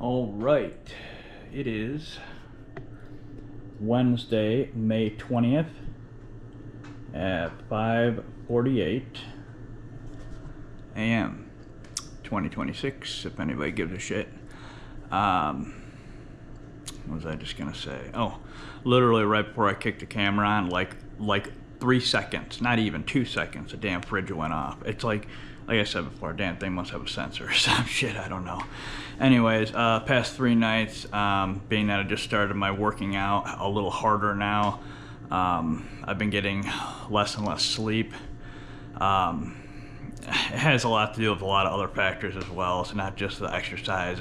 All right, it is Wednesday, May 20th at 5:48 a.m. 2026, if anybody gives a shit. What was I just gonna say? Oh, literally right before I kicked the camera on, like 3 seconds, not even 2 seconds, the damn fridge went off. It's like I said before, damn thing must have a sensor or some shit, I don't know. Anyways, past 3 nights, being that I just started my working out a little harder now, I've been getting less and less sleep. It has a lot to do with a lot of other factors as well. It's not just the exercise.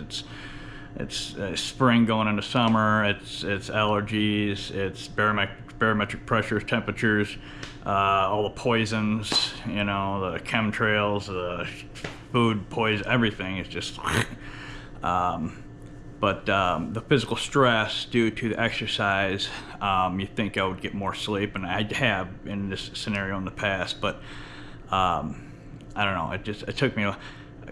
It's spring going into summer. It's allergies. It's barometric pressures, temperatures, all the poisons, you know, the chemtrails, the food poison, everything is just. But the physical stress due to the exercise, you think I would get more sleep, and I have in this scenario in the past, but I don't know. It took me.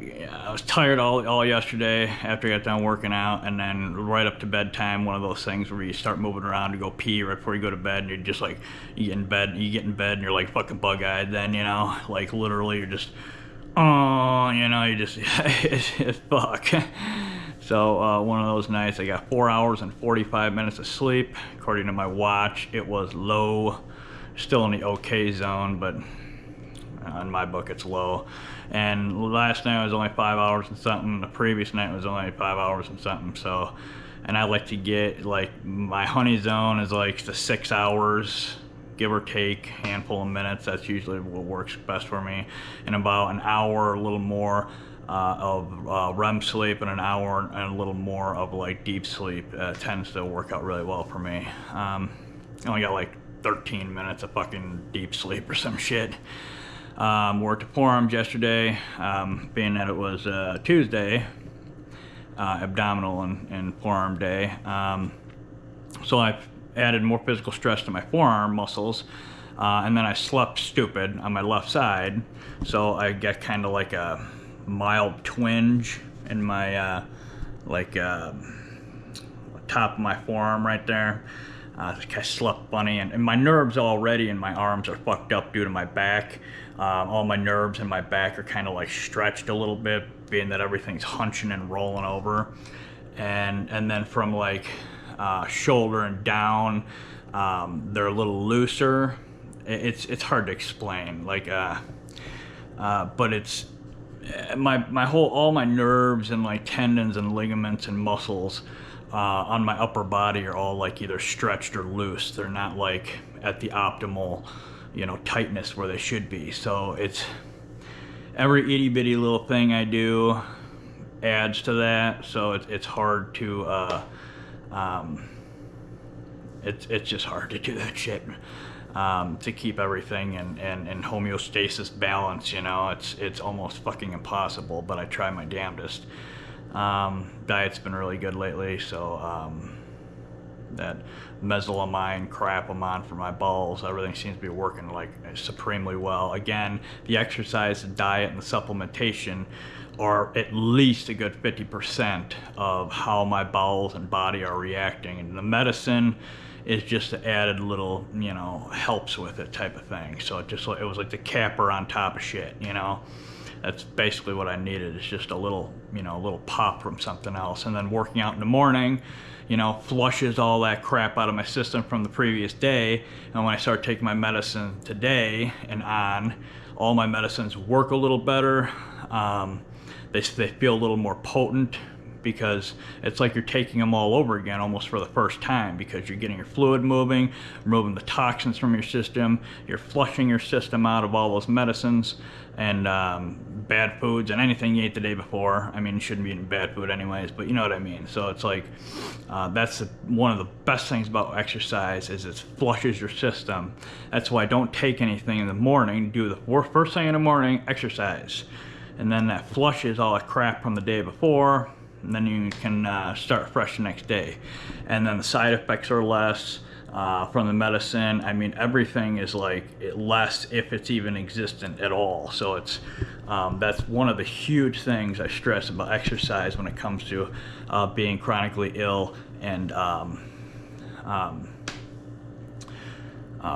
I was tired all yesterday after I got done working out, and then right up to bedtime, one of those things where you start moving around to go pee right before you go to bed, and you're just like, you get in bed and you're like fucking bug-eyed then, you know, like literally you're just, oh, you know, you just, it's fuck. So one of those nights, I got 4 hours and 45 minutes of sleep. According to my watch, it was low, still in the okay zone, but in my book it's low. And last night was only 5 hours and something. The previous night was only 5 hours and something. So, and I like to get, like, my honey zone is like the 6 hours, give or take, handful of minutes. That's usually what works best for me. And about an hour, a little more of REM sleep, and an hour and a little more of like deep sleep tends to work out really well for me. I only got like 13 minutes of fucking deep sleep or some shit. Worked at forearms yesterday, being that it was Tuesday, abdominal and forearm day. So I've added more physical stress to my forearm muscles, and then I slept stupid on my left side, so I got kind of like a mild twinge in my top of my forearm right there. I slept funny, and my nerves already in my arms are fucked up due to my back. All my nerves in my back are kind of like stretched a little bit, being that everything's hunching and rolling over. And then from like shoulder and down, they're a little looser. It's hard to explain, like, but it's all my nerves and like tendons and ligaments and muscles on my upper body are all like either stretched or loose. They're not like at the optimal, you know, tightness where they should be. So it's every itty bitty little thing I do adds to that. So it's hard to it's just hard to do that shit, to keep everything in homeostasis balance, you know. It's almost fucking impossible, but I try my damnedest. Diet's been really good lately, so that mesalamine crap I'm on for my balls, everything seems to be working like supremely well. Again, the exercise, the diet, and the supplementation are at least a good 50% of how my bowels and body are reacting, and the medicine is just an added little, you know, helps with it type of thing. So it was like the capper on top of shit, you know. That's basically what I needed. It's just a little, you know, a little pop from something else. And then working out in the morning, you know, flushes all that crap out of my system from the previous day. And when I start taking my medicine today and on, all my medicines work a little better. They feel a little more potent, because it's like you're taking them all over again almost for the first time, because you're getting your fluid moving, removing the toxins from your system, you're flushing your system out of all those medicines and bad foods and anything you ate the day before. I mean, you shouldn't be eating bad food anyways, but you know what I mean. So it's like, that's one of the best things about exercise, is it flushes your system. That's why I don't take anything in the morning. Do the first thing in the morning, exercise. And then that flushes all that crap from the day before, and then you can start fresh the next day. And then the side effects are less. from the medicine. I mean, everything is like less if it's even existent at all. So it's that's one of the huge things I stress about exercise when it comes to being chronically ill and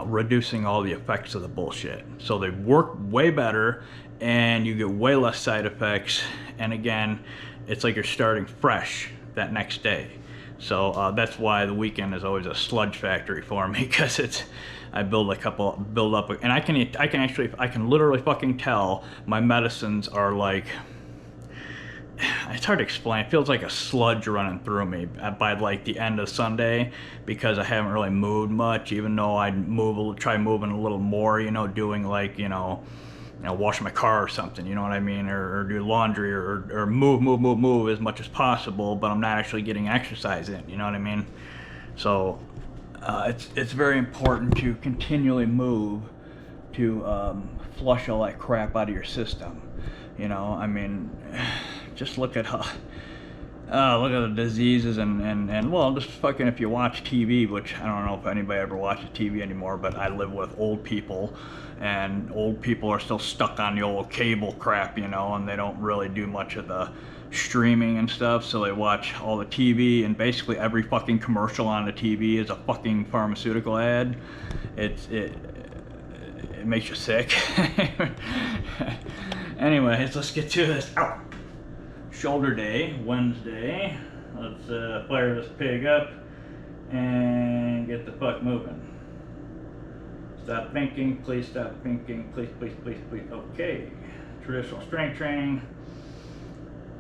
reducing all the effects of the bullshit. So they work way better and you get way less side effects. And again, it's like you're starting fresh that next day. So that's why the weekend is always a sludge factory for me, because I build up, and I can literally fucking tell my medicines are like, it's hard to explain. It feels like a sludge running through me by like the end of Sunday, because I haven't really moved much, even though I try moving a little more, doing like, wash my car or something, you know what I mean, or do laundry, or move as much as possible, but I'm not actually getting exercise in, you know what I mean? So it's very important to continually move to flush all that crap out of your system. I mean, just look at look at the diseases and well, just fucking, if you watch TV, which I don't know if anybody ever watches TV anymore, but I live with old people, and old people are still stuck on the old cable crap, and they don't really do much of the streaming and stuff, so they watch all the TV, and basically every fucking commercial on the TV is a fucking pharmaceutical ad. It makes you sick. Anyways, let's get to this. Ow. Shoulder day, Wednesday. Let's fire this pig up and get the fuck moving. Stop thinking, please stop thinking, please. Okay, traditional strength training.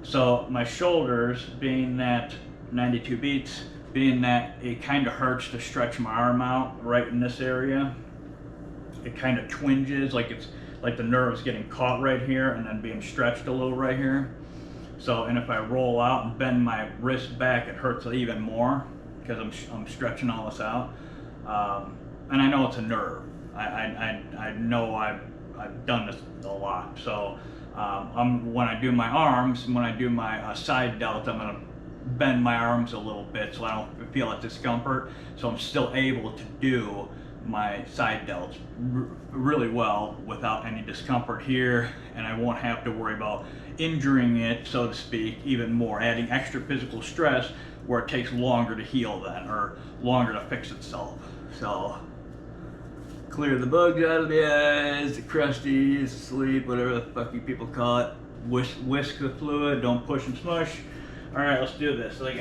So my shoulders, being that 92 beats, being that it kind of hurts to stretch my arm out right in this area. It kind of twinges, like it's like the nerve's getting caught right here and then being stretched a little right here. So, and if I roll out and bend my wrist back, it hurts even more because I'm stretching all this out. And I know it's a nerve. I know I've done this a lot. So when I do my arms, when I do my side delt, I'm gonna bend my arms a little bit so I don't feel that discomfort. So I'm still able to do my side delts really well without any discomfort here, and I won't have to worry about injuring it, so to speak, even more, adding extra physical stress where it takes longer to heal then, or longer to fix itself. So clear the bugs out of the eyes, the crusties, sleep, whatever the fuck you people call it. Whisk the fluid, don't push and smush. Alright, let's do this. So let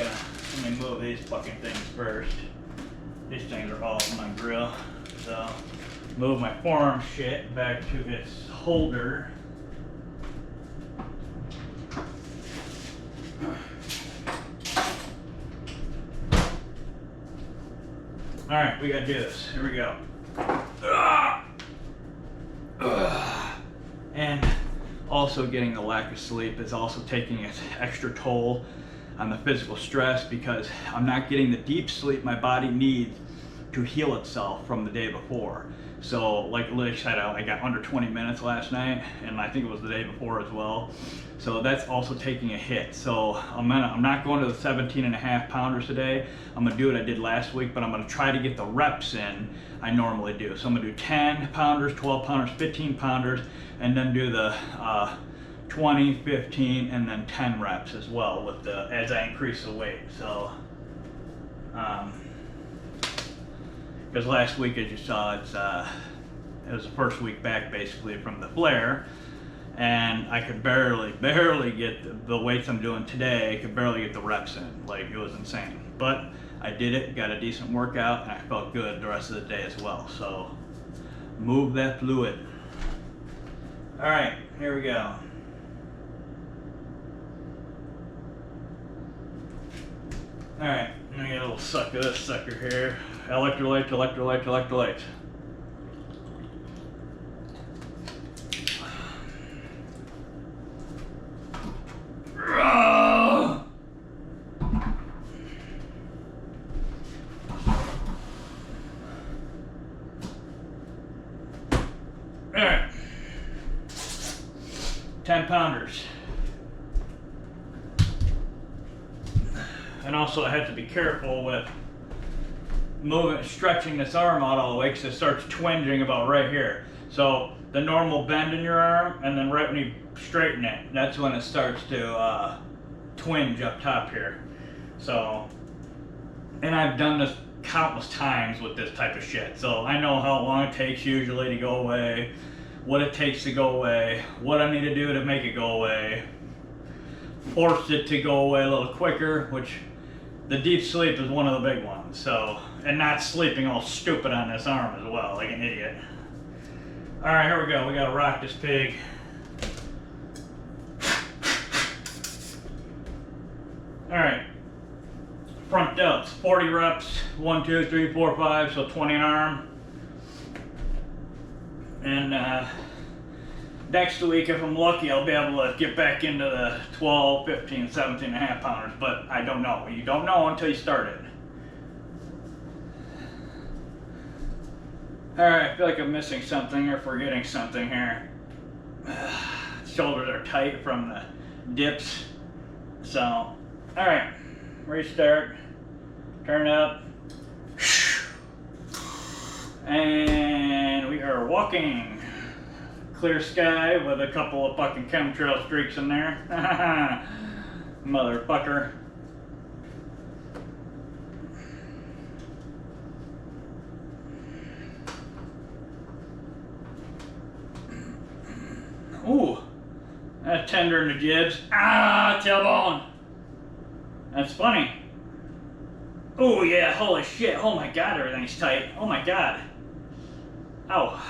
me move these fucking things first. These things are all on my grill. So move my forearm shit back to its holder. Alright, we gotta do this. Here we go. And also getting the lack of sleep is also taking an extra toll on the physical stress, because I'm not getting the deep sleep my body needs to heal itself from the day before. So like Liz said, I got under 20 minutes last night, and I think it was the day before as well. So that's also taking a hit. So I'm not going to the 17.5 pounders today. I'm gonna do what I did last week, but I'm gonna try to get the reps in I normally do. So I'm gonna do 10 pounders, 12 pounders, 15 pounders, and then do the 20, 15, and then 10 reps as well with as I increase the weight. So, because last week, as you saw, it was the first week back basically from the flare, and I could barely get the weights I'm doing today. I could barely get the reps in. Like, it was insane. But I did it, got a decent workout, and I felt good the rest of the day as well. So, move that fluid. All right, here we go. All right, I'm gonna get a little suck of this sucker here. Electrolyte. All right, 10 pounders. And also I have to be careful with moving, stretching this arm out all the way because it starts twinging about right here. So the normal bend in your arm, and then right when you straighten it, that's when it starts to twinge up top here. So, and I've done this countless times with this type of shit. So I know how long it takes usually to go away, what it takes to go away, what I need to do to make it go away, force it to go away a little quicker, which the deep sleep is one of the big ones. So, and not sleeping all stupid on this arm as well, like an idiot. All right, here we go. We gotta rock this pig. All right, front delts, 40 reps, 1, 2, 3, 4, 5, so 20 an arm. And next week, if I'm lucky, I'll be able to get back into the 12, 15, 17 and a half pounders, but I don't know. You don't know until you start it. All right, I feel like I'm missing something or forgetting something here. Shoulders are tight from the dips. So, all right, restart, turn up, and we are walking. Clear sky with a couple of fucking chemtrail streaks in there. Motherfucker. Ooh, that's tender in the jibs. Ah, tailbone. That's funny. Oh yeah, holy shit. Oh my god, everything's tight. Oh my god. Ow.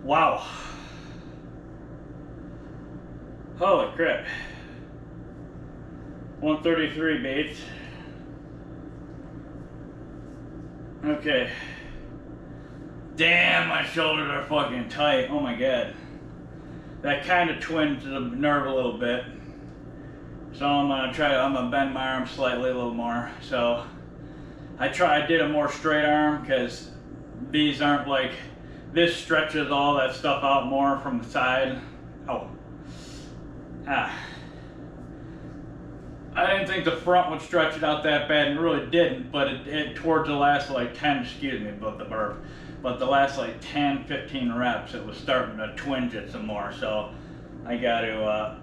Wow. Holy crap. 133 beats. Okay. Damn, my shoulders are fucking tight. Oh my god. That kind of twinged the nerve a little bit. So I'm gonna bend my arm slightly a little more. So I did a more straight arm because these aren't like, this stretches all that stuff out more from the side. Oh. Ah. I didn't think the front would stretch it out that bad, and it really didn't, but it towards the last like 10, excuse me about the burp, but the last like 10, 15 reps, it was starting to twinge it some more, so I got to,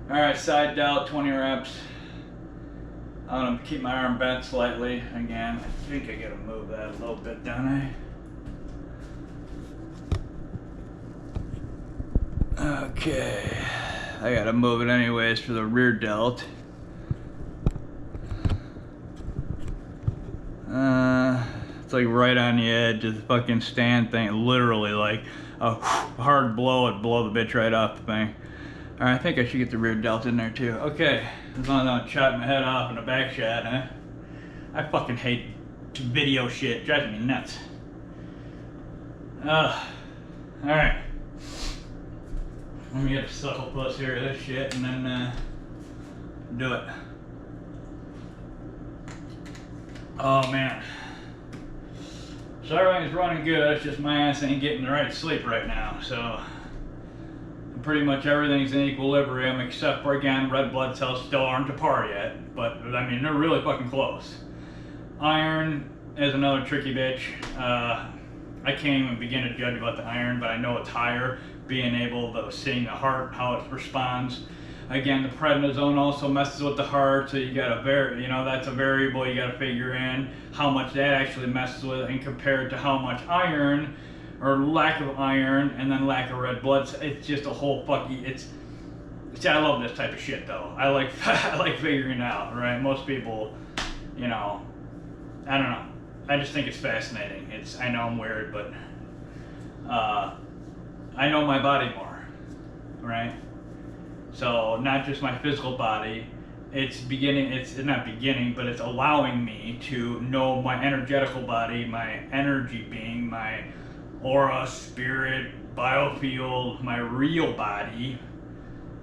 alright, side delt, 20 reps. I'm going to keep my arm bent slightly again. I think I got to move that a little bit, don't I? Okay. I got to move it anyways for the rear delt. It's like right on the edge of the fucking stand thing. Literally like a hard blow, it'd blow the bitch right off the thing. Alright, I think I should get the rear delt in there too. Okay, as long as I don't chop my head off in a back shot, huh? I fucking hate video shit. It drives me nuts. Alright. Let me get a suckle plus here of this shit and then do it. Oh man. So everything's running good, it's just my ass ain't getting the right sleep right now, so pretty much everything's in equilibrium except for, again, red blood cells still aren't to par yet, but I mean they're really fucking close. Iron is another tricky bitch. I can't even begin to judge about the iron, but I know it's higher, being able to seeing the heart, how it responds. Again, the prednisone also messes with the heart, so you got that's a variable you got to figure in how much that actually messes with, and compared to how much iron or lack of iron, and then lack of red blood. It's just a whole fucking. See, I love this type of shit though. I like figuring it out, right? Most people, I don't know. I just think it's fascinating. I know I'm weird, but I know my body more, right? So not just my physical body, it's not beginning, but it's allowing me to know my energetical body, my energy being, my aura, spirit, biofield, my real body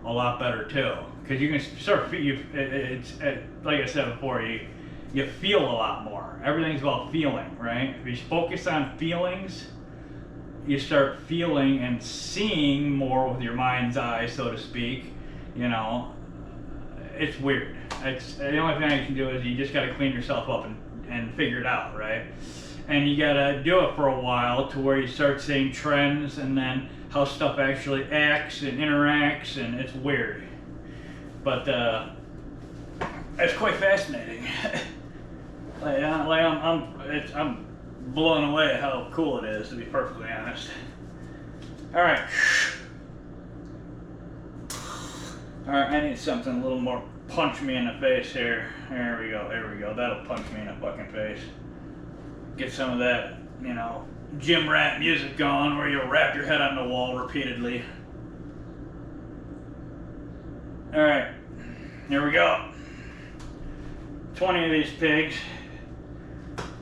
a lot better too. Because you can start, like I said before, you feel a lot more. Everything's about feeling, right? If you focus on feelings, you start feeling and seeing more with your mind's eye, so to speak. It's weird. The only thing I can do is you just got to clean yourself up and figure it out, right? And you got to do it for a while to where you start seeing trends and then how stuff actually acts and interacts, and it's weird. But it's quite fascinating. I'm blown away at how cool it is, to be perfectly honest. All right. I need something a little more punch me in the face here. There we go. That'll punch me in the fucking face. Get some of that, gym rat music going where you'll wrap your head on the wall repeatedly. All right, here we go. 20 of these pigs.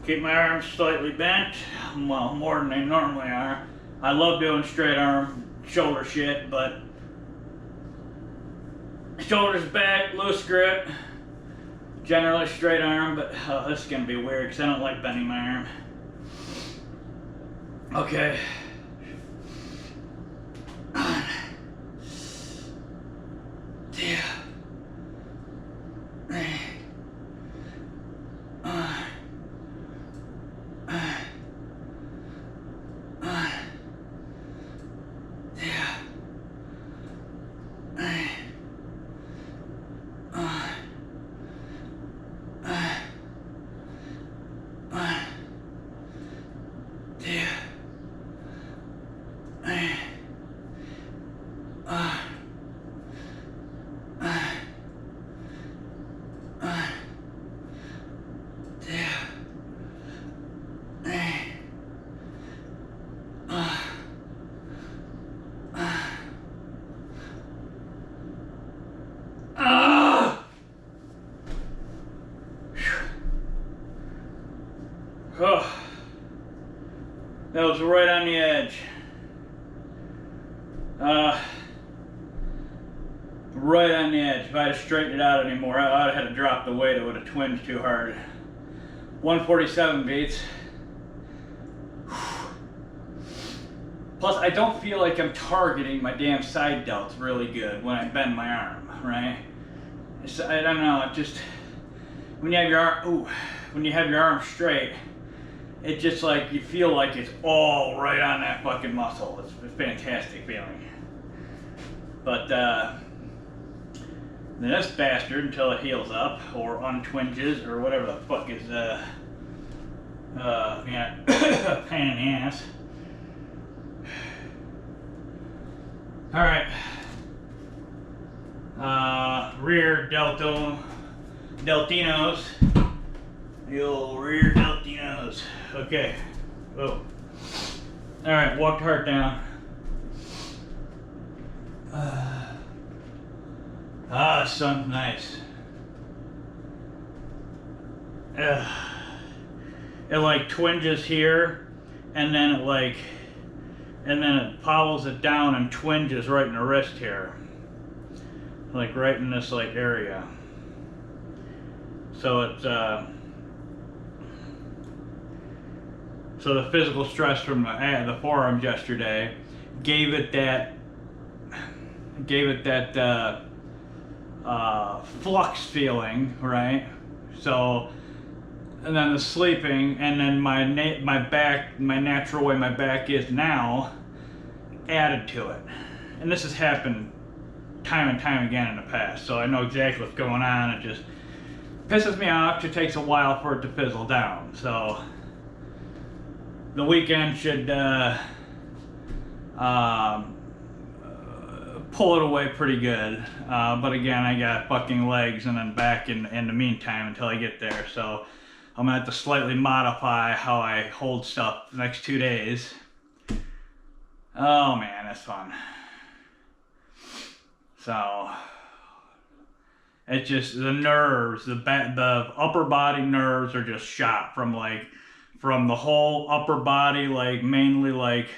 Keep my arms slightly bent, well, more than they normally are. I love doing straight arm shoulder shit, but shoulders back, loose grip, generally straight arm, but this is gonna be weird because I don't like bending my arm. Okay. Oh, that was right on the edge. Right on the edge. If I had straightened it out anymore, I would have had to drop the weight. It would have twinged too hard. 147 beats. Plus, I don't feel like I'm targeting my damn side delts really good when I bend my arm, right? I don't know. It just when you have your arm straight, it just like you feel like it's all right on that fucking muscle. It's a fantastic feeling. But then this bastard, until it heals up or untwinges or whatever the fuck is pain in the ass. All right. Rear deltinos. The old rear deltinos. Okay. Oh. All right. Walk the heart down. Ah, the sun's nice. It like twinges here, and then it follows it down and twinges right in the wrist here, like right in this like area. So it's so the physical stress from the forearms yesterday gave it that flux feeling, right? So, and then the sleeping, and then my back, my natural way my back is now, added to it. And this has happened time and time again in the past, so I know exactly what's going on. It just pisses me off. It takes a while for it to fizzle down. So the weekend should pull it away pretty good. But again, I got fucking legs and then back in the meantime until I get there. So I'm gonna have to slightly modify how I hold stuff the next 2 days. Oh man, that's fun. So it's just the nerves, the upper body nerves are just shot from the whole upper body, like mainly like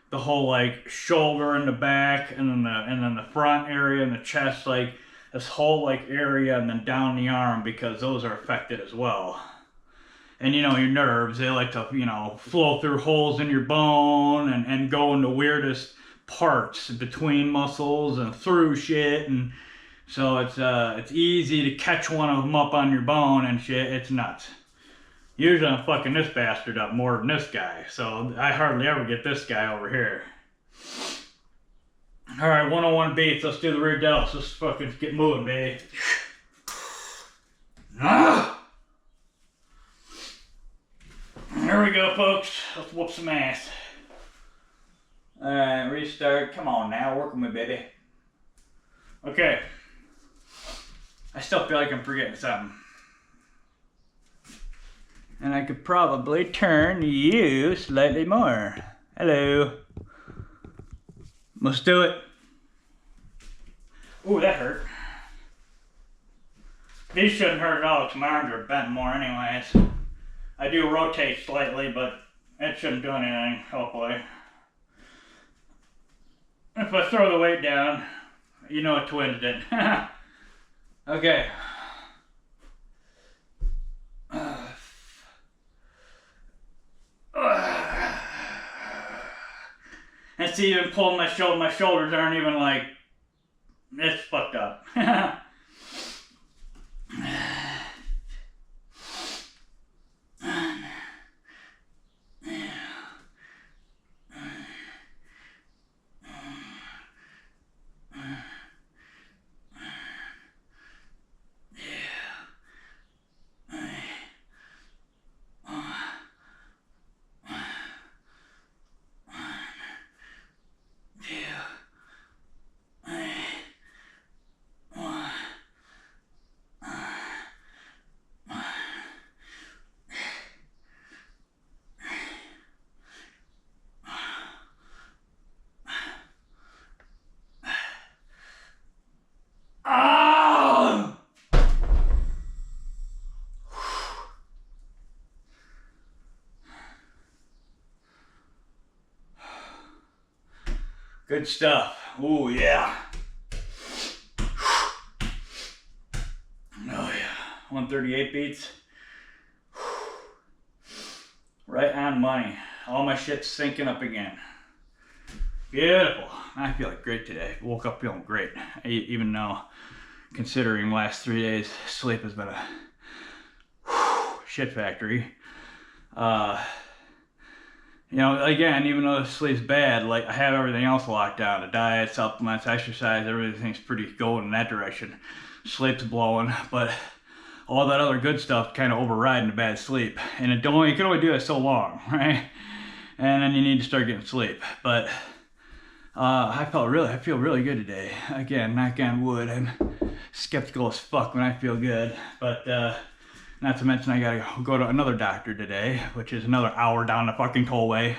the whole like shoulder and the back, and then the front area and the chest, like this whole like area, and then down the arm, because those are affected as well. And you know, your nerves, they like to, you know, flow through holes in your bone and go into weirdest parts between muscles and through shit. And so it's easy to catch one of them up on your bone and shit. It's nuts. Usually I'm fucking this bastard up more than this guy, so I hardly ever get this guy over here. Alright, 101 beats. Let's do the rear delts. Let's fucking get moving, baby. Here we go, folks. Let's whoop some ass. Alright, restart. Come on now, work with me, baby. Okay. I still feel like I'm forgetting something. And I could probably turn you slightly more. Hello. Let's do it. Ooh, that hurt. These shouldn't hurt at all because my arms are bent more anyways. I do rotate slightly, but it shouldn't do anything, hopefully. If I throw the weight down, you know it twins did. Okay. And see, even pulling my shoulders aren't even like, it's fucked up. Good stuff. Ooh, yeah. Oh, yeah. 138 beats. Right on money. All my shit's syncing up again. Beautiful. I feel like great today. Woke up feeling great. Even though, considering the last 3 days, sleep has been a shit factory. You know, again, even though the sleep's bad, like I have everything else locked down. The diet, supplements, exercise, everything's pretty going in that direction. Sleep's blowing, but all that other good stuff kind of overriding the bad sleep. And you can only do that so long, right? And then you need to start getting sleep. But I feel really good today. Again, knock on wood. I'm skeptical as fuck when I feel good, but not to mention I gotta go to another doctor today, which is another hour down the fucking tollway.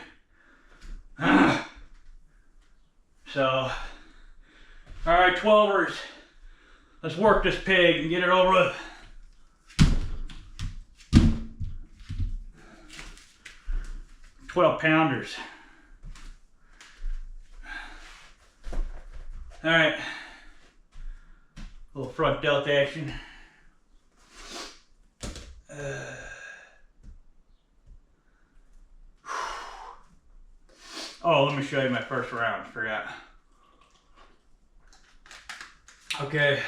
So, alright, 12ers. Let's work this pig and get it over with. £12. All right. A little front delt action. Oh, let me show you my first round. Forgot. Okay.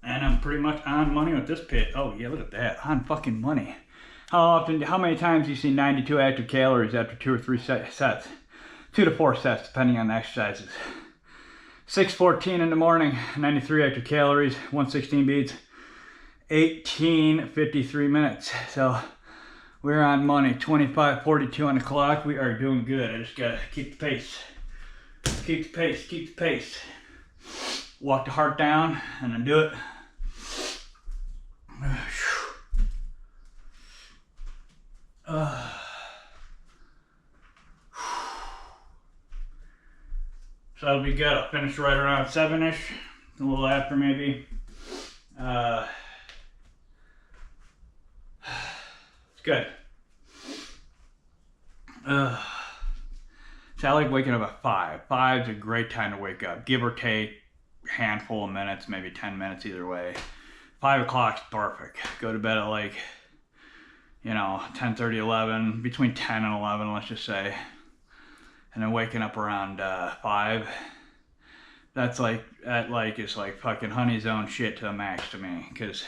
And I'm pretty much on money with this pit. Oh yeah, look at that. On fucking money. How many times do you see 92 active calories after 2 or 3 sets? 2 to 4 sets, depending on the exercises. 6:14 in the morning, 93 active calories, 116 beats, 18:53 minutes. So we're on money. 25:42 on the clock. We are doing good. I just gotta keep the pace. Keep the pace. Keep the pace. Walk the heart down and then do it. So that'll be good. I'll finish right around 7-ish, a little after maybe. It's good. So I like waking up at 5. 5's a great time to wake up, give or take a handful of minutes, maybe 10 minutes either way. 5 o'clock's perfect. Go to bed at like, 10:30, 11, between 10 and 11, let's just say. And then waking up around 5. That's like, it's like fucking honey zone shit to the max to me. Because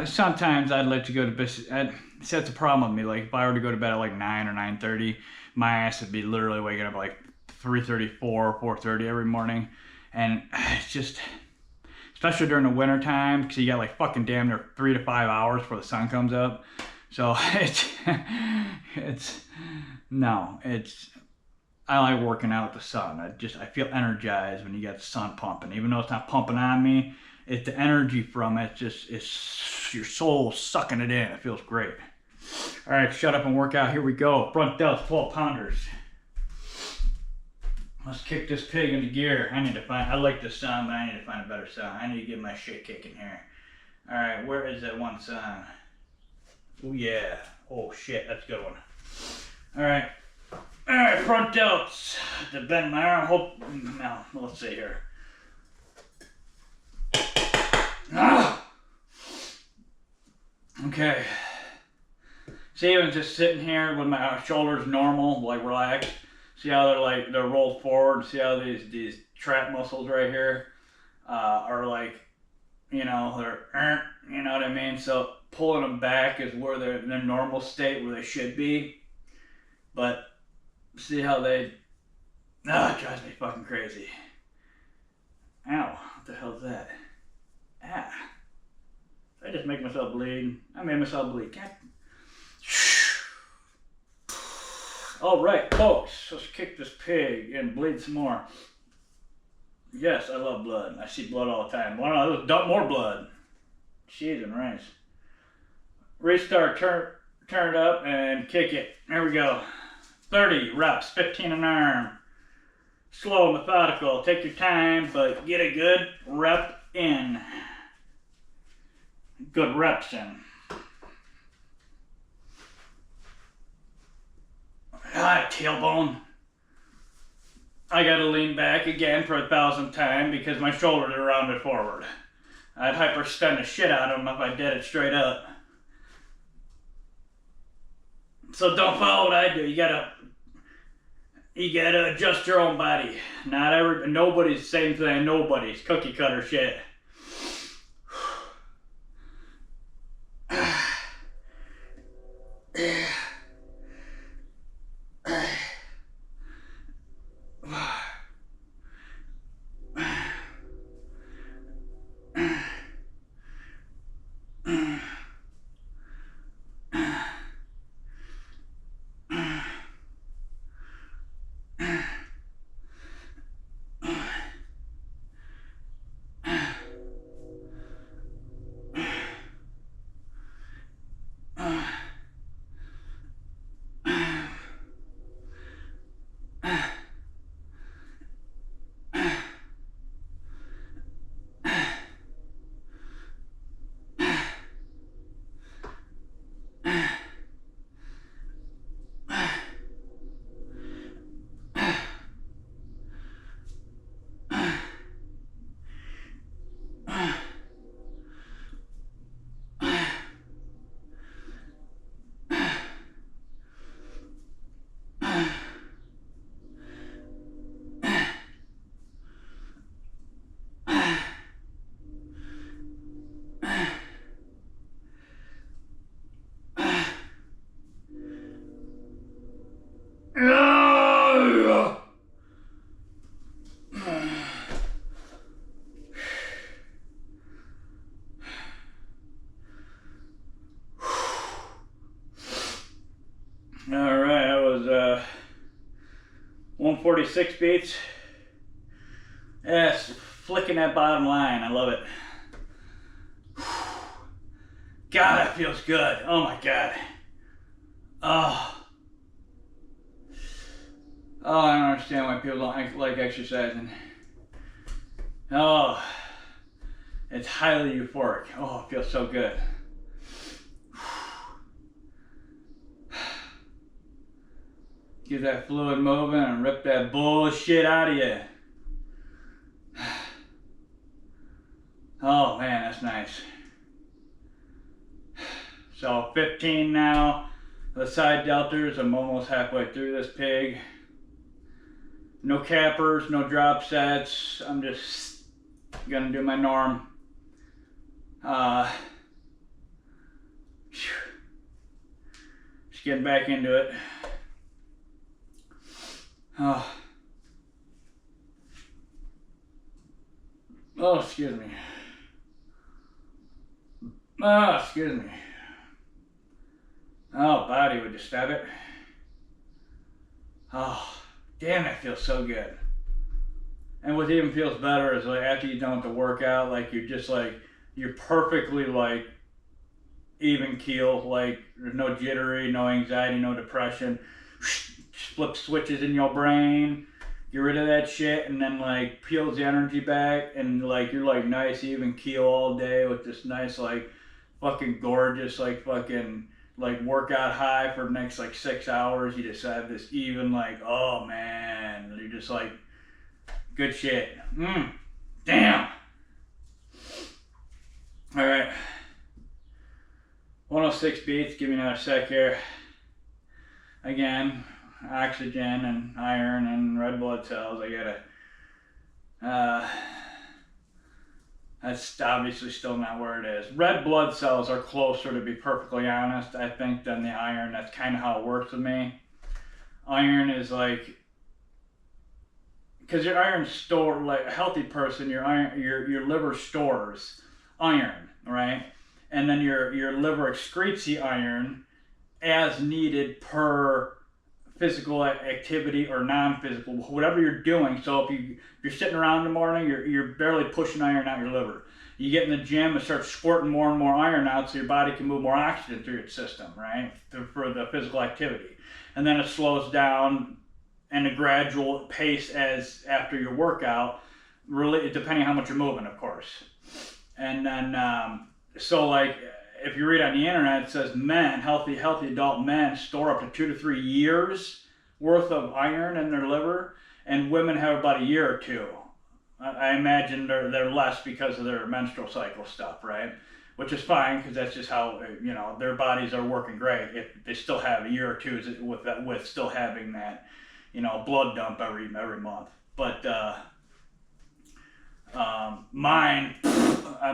sometimes I'd like to go to bed. That's a problem with me. Like if I were to go to bed at like 9 or 9:30, my ass would be literally waking up at like 3:34, 4:30 every morning. And it's just, especially during the winter time, because you got like fucking damn near 3 to 5 hours before the sun comes up. So I like working out with the sun. I feel energized when you got the sun pumping. Even though it's not pumping on me, it's the energy from it. It's your soul sucking it in. It feels great. All right, shut up and work out. Here we go. Front delts, 12 pounders. Let's kick this pig into gear. I like this sound, but I need to find a better sound. I need to get my shit kicking here. All right, where is that one sound? Oh yeah. Oh shit, that's a good one. All right. All right, front delts. To bend my arm. Now, let's see here. Okay. See, I'm just sitting here with my shoulders normal, like relaxed. See how they're rolled forward. See how these trap muscles right here are like, they're, you know what I mean? So pulling them back is where they're in their normal state, where they should be. But see how it drives me fucking crazy. Ow, what the hell's that? Ah. Did I just make myself bleed? I made myself bleed. All right, folks, let's kick this pig and bleed some more. Yes, I love blood. I see blood all the time. Why don't I dump more blood? Cheese and rice. Restart, turn it up and kick it. There we go. 30 reps, 15 an arm. Slow, methodical. Take your time, but get a good rep in. Good reps in. Tailbone. I gotta lean back again for 1,000th time because my shoulders are rounded forward. I'd hyperextend the shit out of them if I did it straight up. So don't follow what I do. You gotta adjust your own body. Nobody's the same thing. Nobody's cookie cutter shit. 146 beats. Yes, flicking that bottom line. I love it. God, that feels good. Oh my God. Oh. Oh, I don't understand why people don't like exercising. Oh. It's highly euphoric. Oh, it feels so good. Get that fluid moving and rip that bullshit out of you. Oh man, that's nice. So 15 now. The side delters, I'm almost halfway through this pig. No cappers, no drop sets. I'm just gonna do my norm. Just getting back into it. Oh, excuse me. Oh, excuse me. Oh, body, would you stab it? Oh, damn, that feels so good. And what even feels better is like after you're done with the workout, like you're just like, you're perfectly like even keel, like there's no jittery, no anxiety, no depression. Flip switches in your brain, get rid of that shit, and then like peels the energy back, and like you're like nice even keel all day with this nice like fucking gorgeous like fucking like workout high for the next like 6 hours. You just have this even like, oh man, you're just like good shit. Damn. All right, 106 beats. Give me another sec here. Again, oxygen and iron and red blood cells. I gotta, that's obviously still not where it is. Red blood cells are closer, to be perfectly honest, I think, than the iron. That's kind of how it works with me. Iron is like, because your iron store, like a healthy person, your iron, your liver stores iron, right? And then your liver excretes the iron as needed per physical activity or non-physical, whatever you're doing. So if you're sitting around in the morning, you're barely pushing iron out your liver. You get in the gym and start squirting more and more iron out so your body can move more oxygen through its system, right? For the physical activity. And then it slows down and a gradual pace as after your workout, really depending on how much you're moving, of course. And then, so like, if you read on the internet, it says men, healthy adult men store up to 2 to 3 years worth of iron in their liver, and women have about a year or two. I imagine they're less because of their menstrual cycle stuff, right? Which is fine, because that's just how, you know, their bodies are working great if they still have a year or two with still having that, you know, blood dump every month. But mine,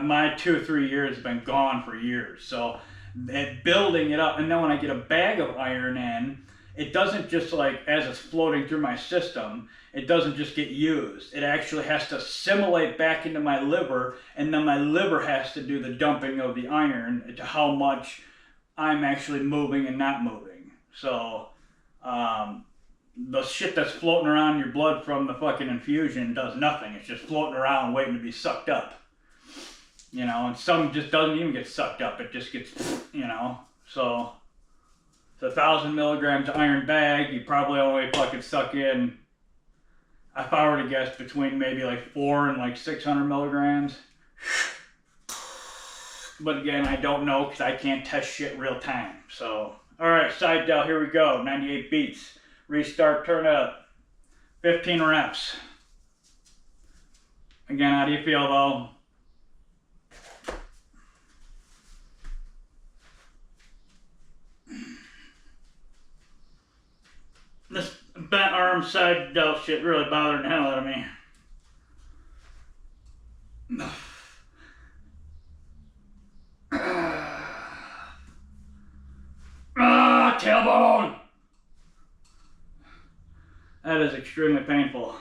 my 2 or 3 years have been gone for years. So building it up, and then when I get a bag of iron in, it doesn't just like, as it's floating through my system, it doesn't just get used. It actually has to assimilate back into my liver, and then my liver has to do the dumping of the iron to how much I'm actually moving and not moving. So the shit that's floating around in your blood from the fucking infusion does nothing. It's just floating around waiting to be sucked up. You know, and some just doesn't even get sucked up. It just gets, you know. So it's 1,000 milligrams iron bag. You probably only fucking suck in, if I were to guess, between maybe like 4 and like 600 milligrams. But again, I don't know because I can't test shit real time. So, all right, side delt, here we go. 98 beats. Restart, turn up. 15 reps. Again, how do you feel though? This bent arm side delt shit really bothering the hell out of me. Tailbone! That is extremely painful.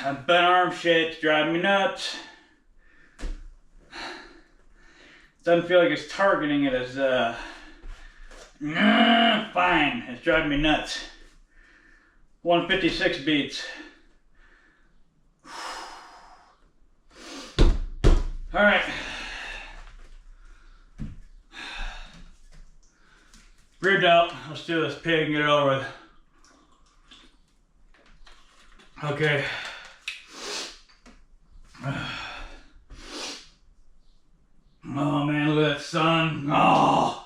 That bent arm shit's driving me nuts. Doesn't feel like it's targeting it as fine. It's driving me nuts. 156 beats. All right. Rear delt. Let's do this pig and get it over with. Okay. Oh man, look at that sun. Oh.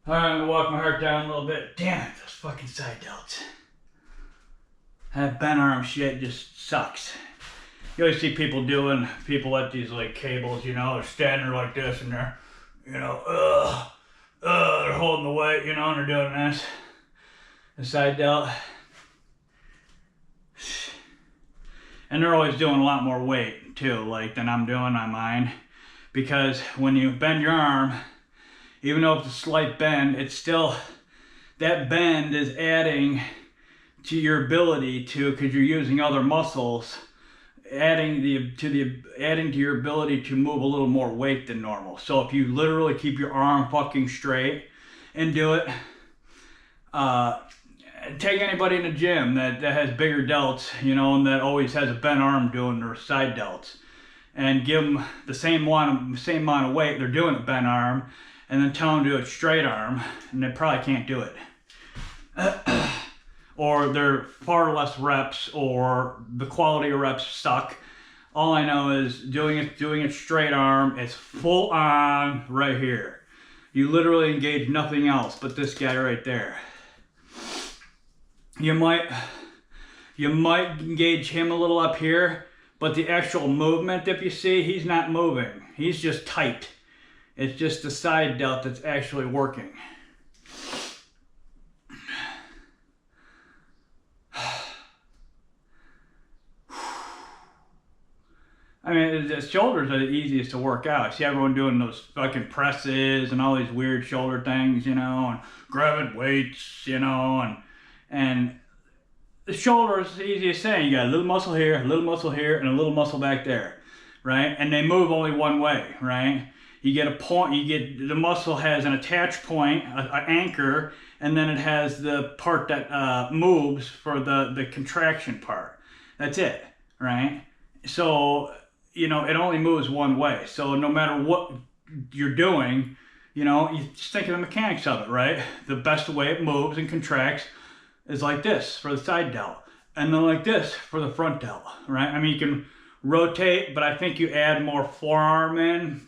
Alright, I'm gonna walk my heart down a little bit. Damn it, those fucking side delts. That bent arm shit just sucks. You always see people at these like cables, you know, they're standing there like this and they're, you know, they're holding the weight, you know, and they're doing this. The side delt. And they're always doing a lot more weight too, like than I'm doing on mine. Because when you bend your arm, even though it's a slight bend, it's still, that bend is adding to your ability to, because you're using other muscles, adding to your ability to move a little more weight than normal. So if you literally keep your arm fucking straight and do it, take anybody in the gym that has bigger delts, you know, and that always has a bent arm doing their side delts, and give them the same amount of weight they're doing at bent arm, and then tell them to do it straight arm, and they probably can't do it. Or they're far less reps, or the quality of reps suck. All I know is doing it straight arm, it's full on right here. You literally engage nothing else but this guy right there. You might engage him a little up here, but the actual movement, if you see, he's not moving. He's just tight. It's just the side delt that's actually working. I mean, the shoulders are the easiest to work out. I see everyone doing those fucking presses and all these weird shoulder things, you know, and grabbing weights, you know, and the shoulder is the easiest thing. You got a little muscle here, a little muscle here, and a little muscle back there, right? And they move only one way, right? You get a point, the muscle has an attach point, an anchor, and then it has the part that moves for the contraction part. That's it, right? So, you know, it only moves one way. So no matter what you're doing, you know, you just think of the mechanics of it, right? The best way it moves and contracts is like this for the side delt, and then like this for the front delt, right? I mean, you can rotate, but I think you add more forearm in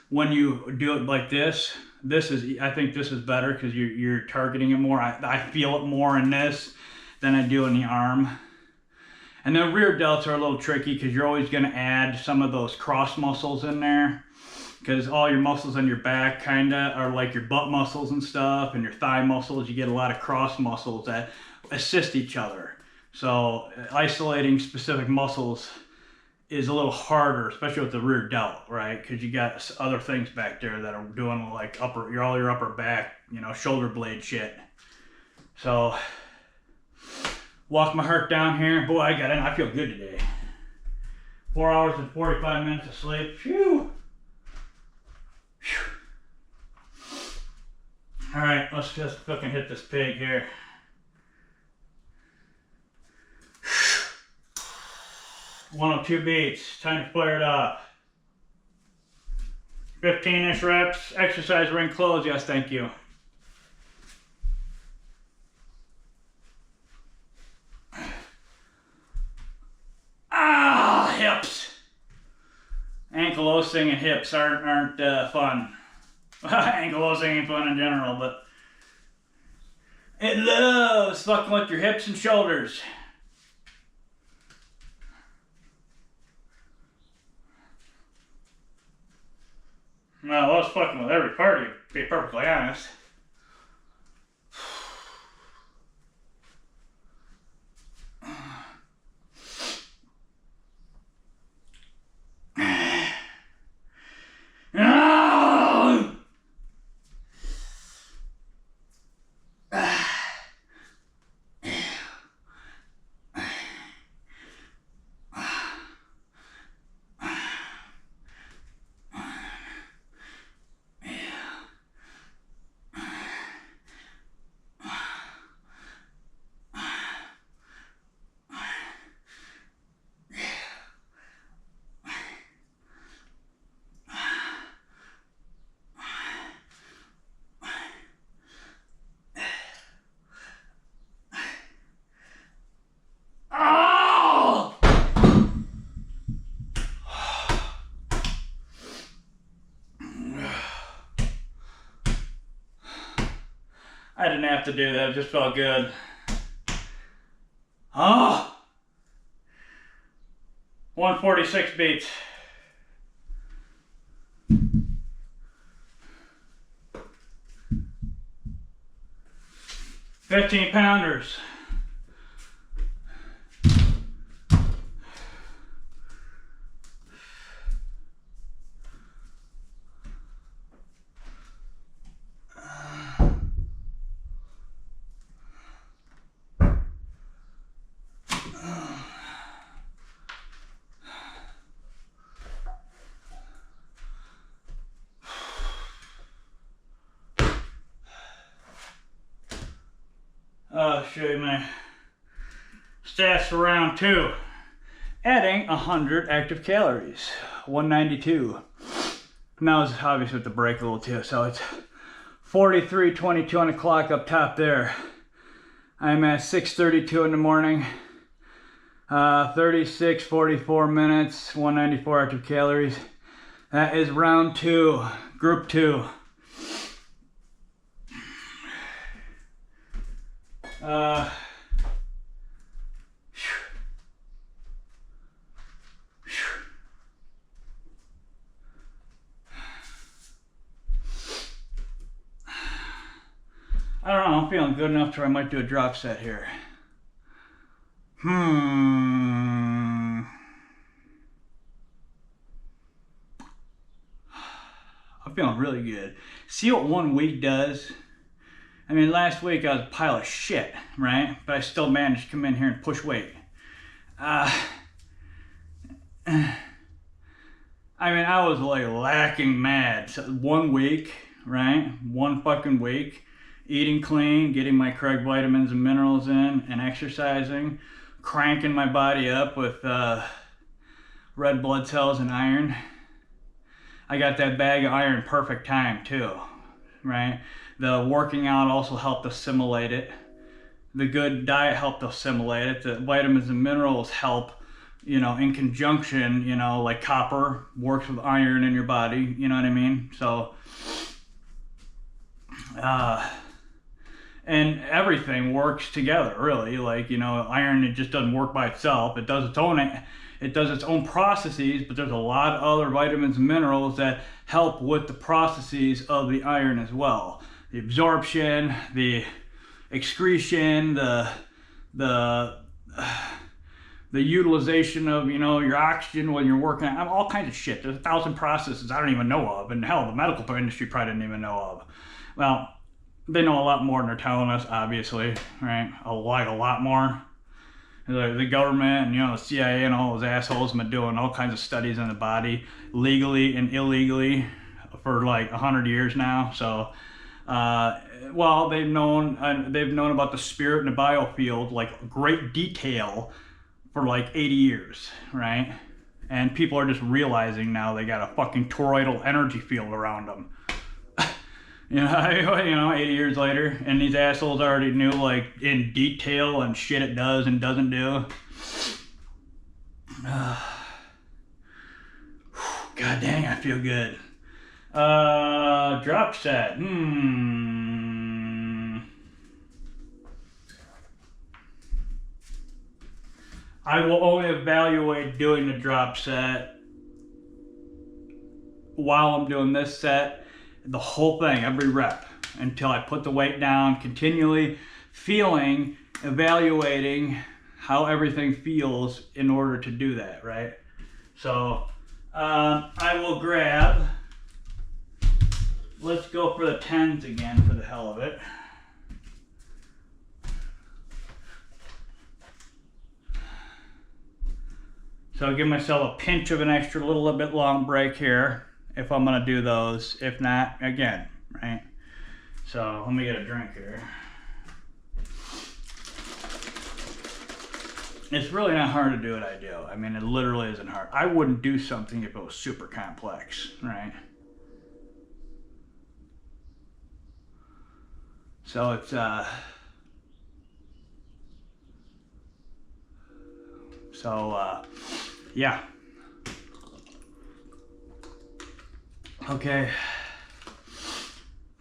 when you do it like this. I think this is better because you're targeting it more. I feel it more in this than I do in the arm. And then rear delts are a little tricky because you're always going to add some of those cross muscles in there, because all your muscles on your back kind of are like your butt muscles and stuff, and your thigh muscles. You get a lot of cross muscles that assist each other. So isolating specific muscles is a little harder, especially with the rear delt, right? Because you got other things back there that are doing like all your upper back, you know, shoulder blade shit. So walk my heart down here. Boy, I feel good today. 4 hours and 45 minutes of sleep. Phew. Phew. All right, let's just fucking hit this pig here. 102 beats. Time to flare it up. 15-ish reps. Exercise ring close. Yes, thank you. Ah, hips. Ankylosing and hips aren't fun. Ankylosing ain't fun in general, but it loves fucking with your hips and shoulders. Well, I was fucking with every party, to be perfectly honest. I didn't have to do that. It just felt good. Oh! 146 beats. $15-pounders. I'll show you my stats for round 2. Adding 100 active calories, 192. Now it's obviously with the break a little too, so it's 43:22 on the clock up top there. I'm at 6:32 in the morning. 36:44 minutes, 194 active calories. That is round 2, group 2. I don't know, I'm feeling good enough to where I might do a drop set here. I'm feeling really good. See what 1 week does? I mean, last week I was a pile of shit, right? But I still managed to come in here and push weight. I mean, I was like lacking mad. So 1 week, right? 1 fucking week. Eating clean, getting my correct vitamins and minerals in, and exercising. Cranking my body up with red blood cells and iron. I got that bag of iron perfect time too, right? The working out also helped assimilate it. The good diet helped assimilate it. The vitamins and minerals help, you know, in conjunction, you know, like copper works with iron in your body, you know what I mean? So, and everything works together, really. Like, you know, iron, it just doesn't work by itself. It does its own processes, but there's a lot of other vitamins and minerals that help with the processes of the iron as well. The absorption, the excretion, the utilization of, you know, your oxygen when you're working out, all kinds of shit. There's 1,000 processes I don't even know of, and hell, the medical industry probably didn't even know of. Well, they know a lot more than they're telling us, obviously, right? A lot more. The government and, you know, the CIA and all those assholes have been doing all kinds of studies on the body, legally and illegally, for like 100 years now. So, well, they've known about the spirit and the biofield, like great detail, for like 80 years, right? And people are just realizing now they got a fucking toroidal energy field around them. You know, 80 years later, and these assholes already knew, like, in detail and shit it does and doesn't do. God dang, I feel good. Drop set. I will only evaluate doing the drop set while I'm doing this set. The whole thing, every rep, until I put the weight down, continually feeling, evaluating how everything feels in order to do that, right? So I will grab, let's go for the 10s again for the hell of it. So I'll give myself a pinch of an extra little bit long break here if I'm gonna do those. If not, again, right? So let me get a drink here. It's really not hard to do what I do. I mean, it literally isn't hard. I wouldn't do something if it was super complex, right? So it's yeah. Okay.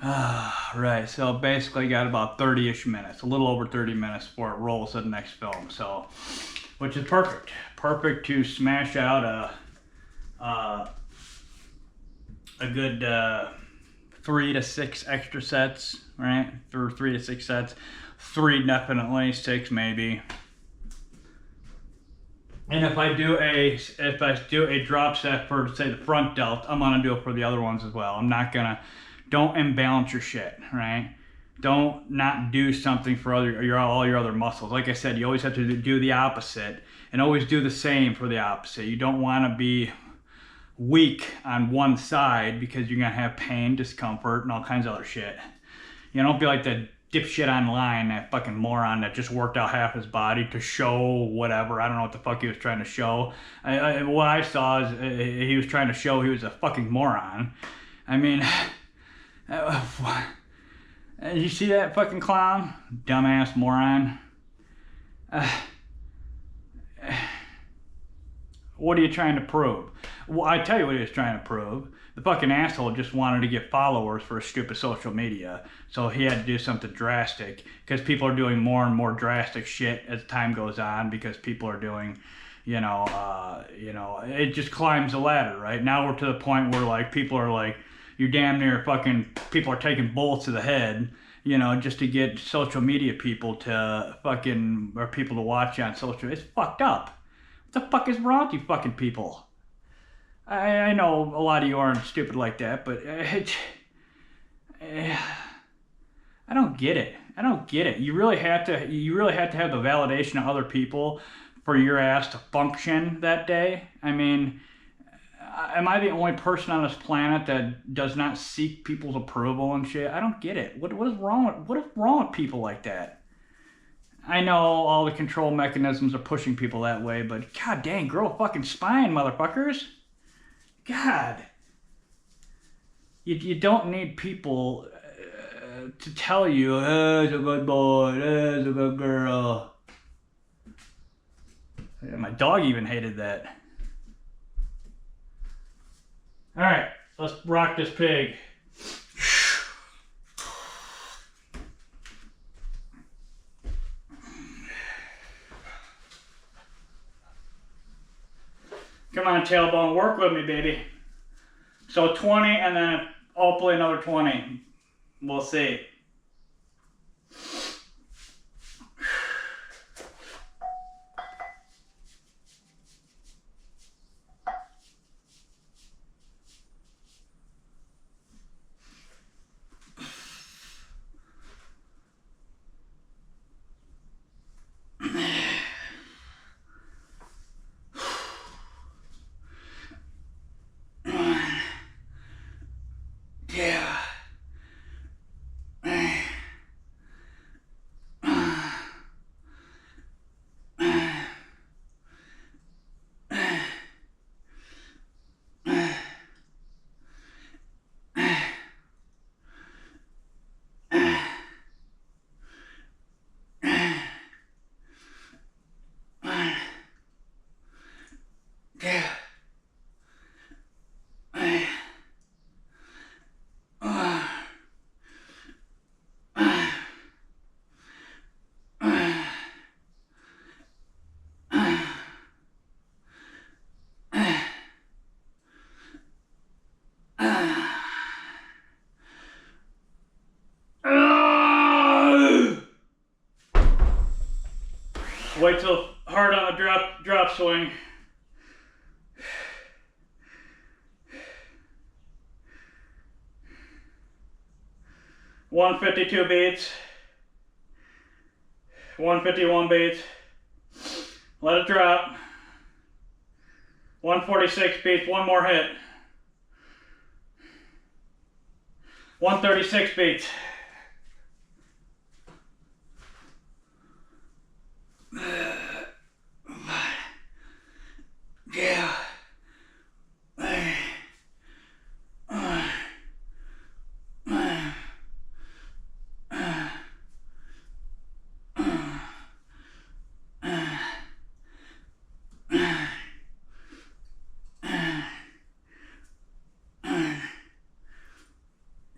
Right, so basically got about 30-ish minutes, a little over 30 minutes before it rolls to the next film. So, which is perfect. Perfect to smash out a good 3 to 6 extra sets, right? For 3 to 6 sets. 3 definitely, 6 maybe. And if I do a drop set for, say, the front delt, I'm gonna do it for the other ones as well. I'm not gonna, don't imbalance your shit, right? Don't not do something for all your other muscles. Like I said, you always have to do the opposite, and always do the same for the opposite. You don't want to be weak on one side because you're gonna have pain, discomfort, and all kinds of other shit. You know, don't be like that dipshit online, that fucking moron that just worked out half his body to show whatever. I don't know what the fuck he was trying to show. What I saw is he was trying to show he was a fucking moron. I mean, you see that fucking clown? Dumbass moron. What are you trying to prove? Well, I tell you what he was trying to prove. The fucking asshole just wanted to get followers for his stupid social media. So he had to do something drastic. Because people are doing more and more drastic shit as time goes on. Because people are doing, it just climbs the ladder, right? Now we're to the point where, like, people are like, you're damn near fucking, people are taking bullets to the head, just to get social media people to fucking, or people to watch on social. It's fucked up. What the fuck is wrong with you fucking people? I know a lot of you aren't stupid like that, but I don't get it. I don't get it. You really have to have the validation of other people for your ass to function that day. I mean, am I the only person on this planet that does not seek people's approval and shit? I don't get it. What is wrong with people like that? I know all the control mechanisms are pushing people that way, but god dang, grow a fucking spine, motherfuckers. God. You don't need people to tell you, it's a good boy, it's a good girl. Yeah, my dog even hated that. Alright, let's rock this pig. Come on, tailbone, work with me, baby. So 20 and then hopefully another 20. We'll see. Yeah. Wait till hard on the drop swing. $152 beats. 151 beats. Let it drop. 146 beats, one more hit. 136 beats. Yeah.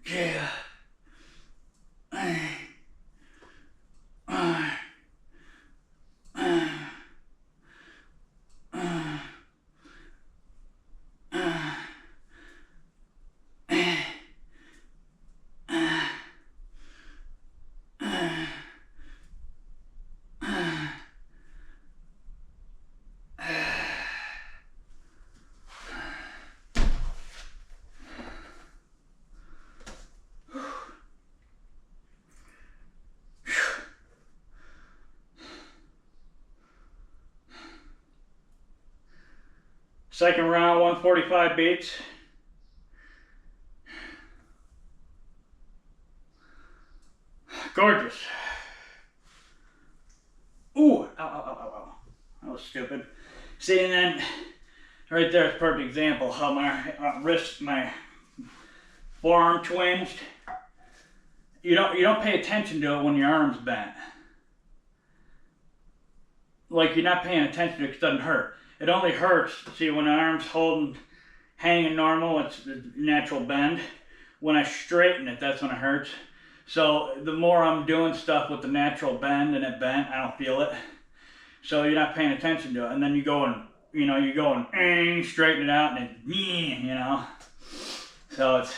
Yeah. Second round, 145 beats. Gorgeous. Ooh, ow, ow, ow, ow, ow. That was stupid. See, and then right there is a perfect example how my wrist, my forearm twinged. You don't pay attention to it when your arm's bent. Like, you're not paying attention to it because it doesn't hurt. It only hurts, see, when the arm's hanging normal, it's the natural bend. When I straighten it, that's when it hurts. So the more I'm doing stuff with the natural bend and it bent, I don't feel it. So you're not paying attention to it. And then you go and, straighten it out and it, you know. So it's,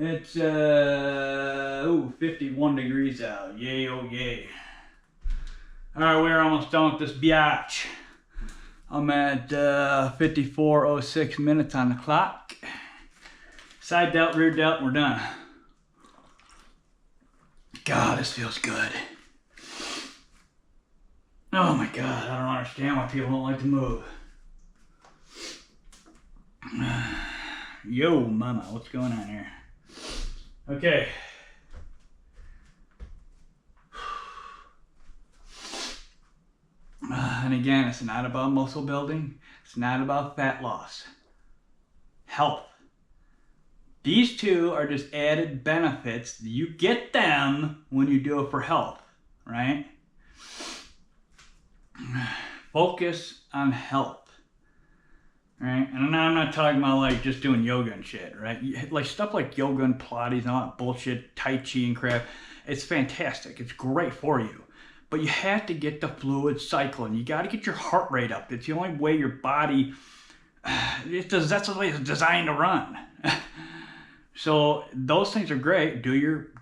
it's 51 degrees out. Yay, oh yay. Alright, we're almost done with this biatch. I'm at 54:06 minutes on the clock. Side delt, rear delt, we're done. God, this feels good. Oh my God, I don't understand why people don't like to move. Yo, mama, what's going on here? Okay. And again, it's not about muscle building. It's not about fat loss. Health. These two are just added benefits. You get them when you do it for health, right? Focus on health, right? And I'm not talking about like just doing yoga and shit, right? Like stuff like yoga and Pilates and all that bullshit, Tai Chi and crap. It's fantastic. It's great for you. But you have to get the fluid cycling. You got to get your heart rate up. It's the only way your body, that's the way it's designed to run. So those things are great. Do your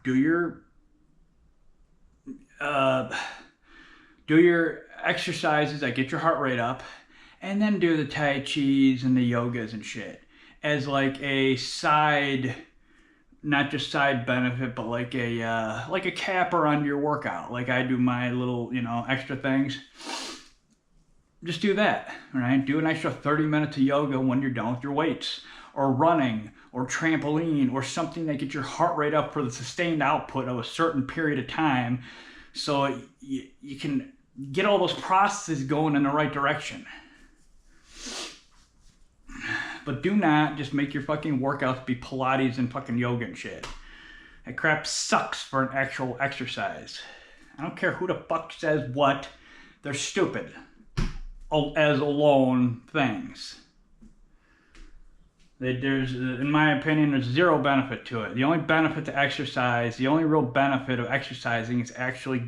exercises that get your heart rate up, and then do the Tai Chis and the yogas and shit as like a side, not just side benefit, but like a capper on your workout. Like I do my little, extra things. Just do that, right? Do an extra 30 minutes of yoga when you're done with your weights, or running, or trampoline, or something that gets your heart rate up for the sustained output of a certain period of time, so you can get all those processes going in the right direction. But do not just make your fucking workouts be Pilates and fucking yoga and shit. That crap sucks for an actual exercise. I don't care who the fuck says what. They're stupid as alone things. There's, in my opinion, there's zero benefit to it. The only benefit to exercise, the only real benefit of exercising is actually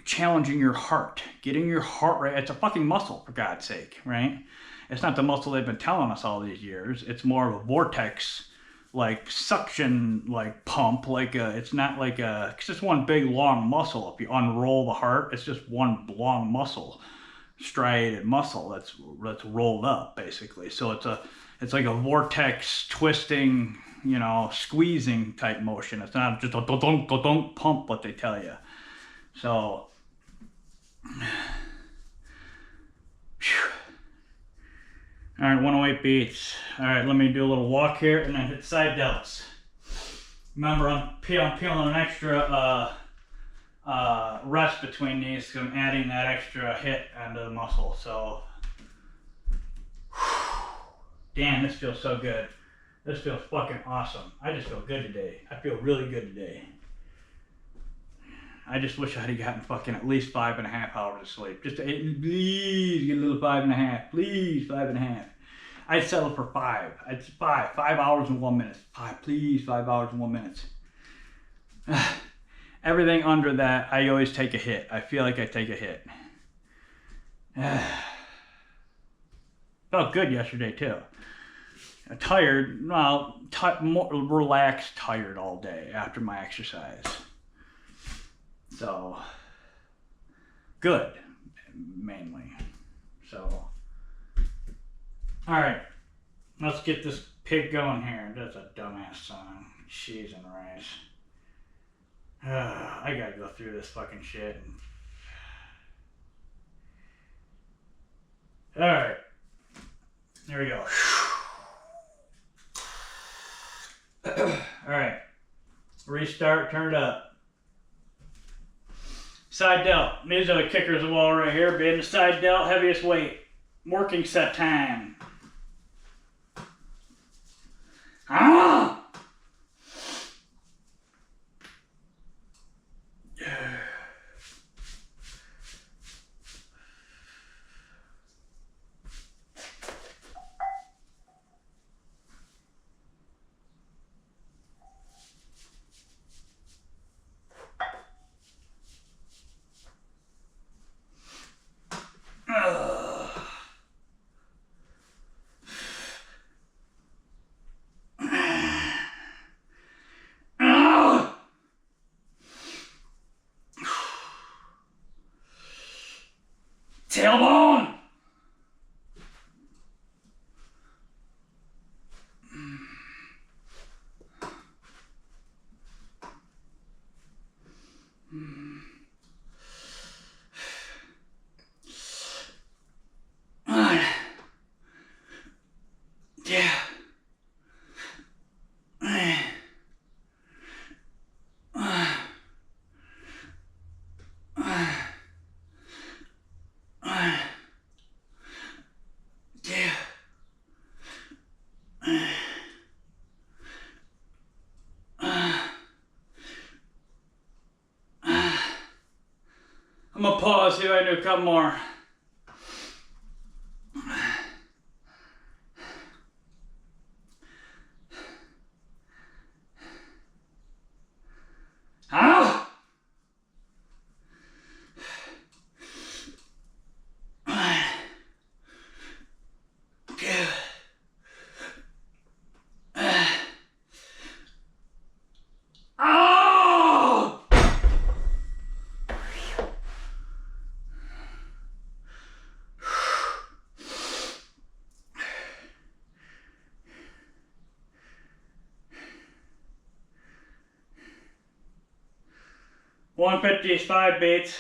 challenging your heart. Getting your heart rate. It's a fucking muscle, for God's sake, right? It's not the muscle they've been telling us all these years. It's more of a vortex, like suction, like pump. It's not like it's just one big long muscle. If you unroll the heart, it's just one long muscle, striated muscle that's rolled up basically. So it's like a vortex twisting, squeezing type motion. It's not just a don't pump what they tell you. So. All right, 108 beats. All right, let me do a little walk here and then hit side delts. Remember, I'm peeling an extra rest between these because I'm adding that extra hit onto the muscle. So, damn, this feels so good. This feels fucking awesome. I just feel good today. I feel really good today. I just wish I had gotten fucking at least 5.5 hours of sleep. Just please get a little 5.5. Please, 5.5. I'd settle for 5. I'd 5 hours and 1 minute. 5 hours and 1 minute. Everything under that, I always take a hit. I feel like I take a hit. Felt good yesterday too. Tired, well, more relaxed, tired all day after my exercise. So, good, mainly. So, all right, let's get this pig going here. That's a dumbass song. Cheese and rice. I gotta go through this fucking shit and All right. There we go. All right. Restart, turn it up. Side delt. These are the kickers of all right here. Being the side delt, heaviest weight. Working set time. Ah! Tailbone! Yeah. I'm gonna pause here. I do a couple more. Ah! Oh! 150 is 5 beats.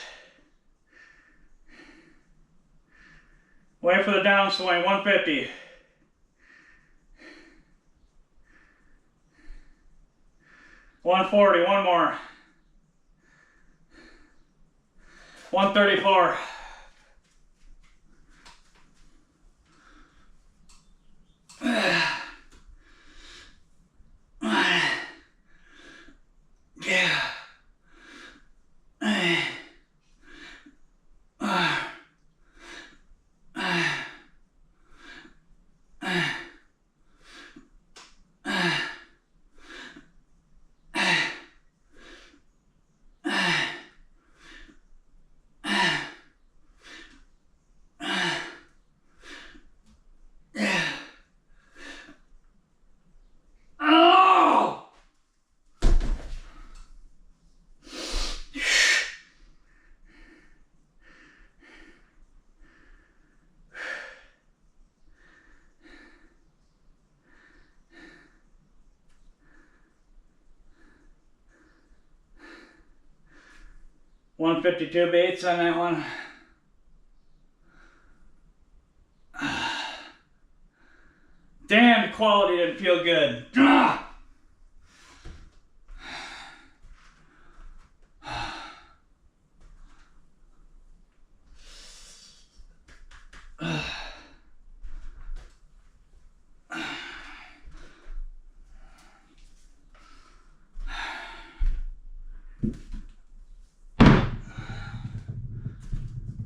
Wait for the downswing, 150. 140, one more. 134. Oh! 152 beats on that one. Damn, the quality didn't feel good.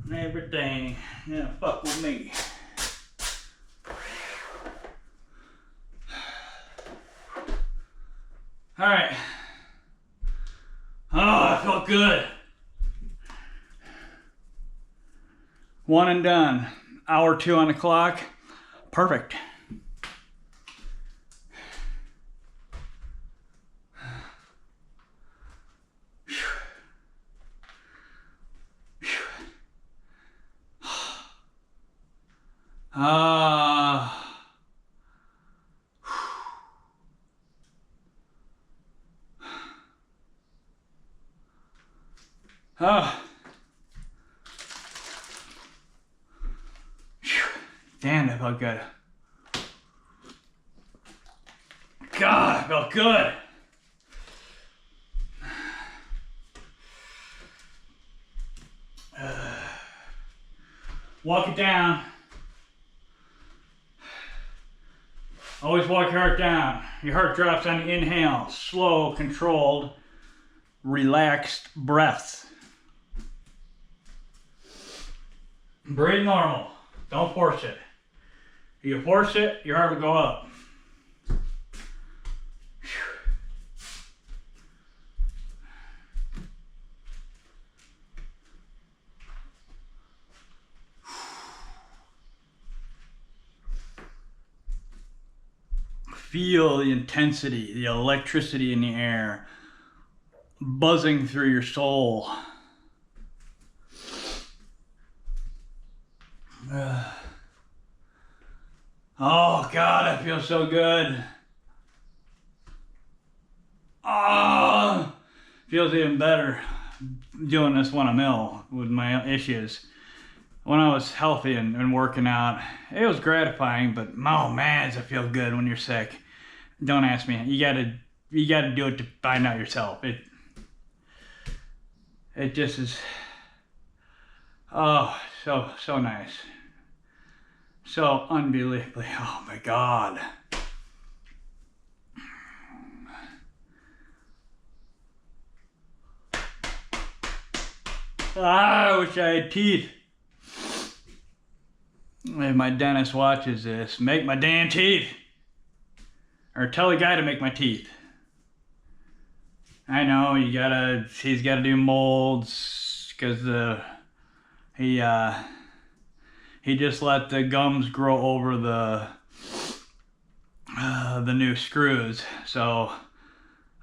Everything, yeah, fuck with me. All right. Oh, I felt good. One and done. Hour 2 on the clock. Perfect. Oh. Damn, that felt good. God, it felt good. Walk it down. Always walk your heart down. Your heart drops on the inhale. Slow, controlled, relaxed breaths. Breathe normal. Don't force it. If you force it, your heart will go up. Feel the intensity, the electricity in the air, buzzing through your soul. Oh God, that feels so good. Oh, feels even better doing this when I'm ill with my issues. When I was healthy and working out, it was gratifying, but oh man, does it feel good when you're sick. Don't ask me. You gotta do it to find out yourself. It just is, oh, so nice. So unbelievably, oh my God. I wish I had teeth. If my dentist watches this, make my damn teeth. Or tell the guy to make my teeth. I know, he's gotta do molds, cause he just let the gums grow over the new screws. So,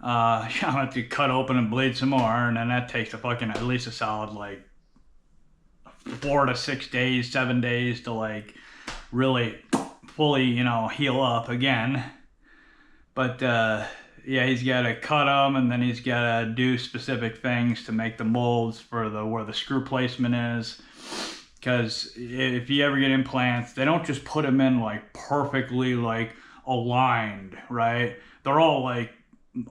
I'm gonna have to cut open and bleed some more, and then that takes at least a solid, like, 4 to 6 days, 7 days to, like, really fully, heal up again. But, yeah, he's got to cut them, and then he's got to do specific things to make the molds for where the screw placement is. Because if you ever get implants, they don't just put them in, like, perfectly, like, aligned, right? They're all, like,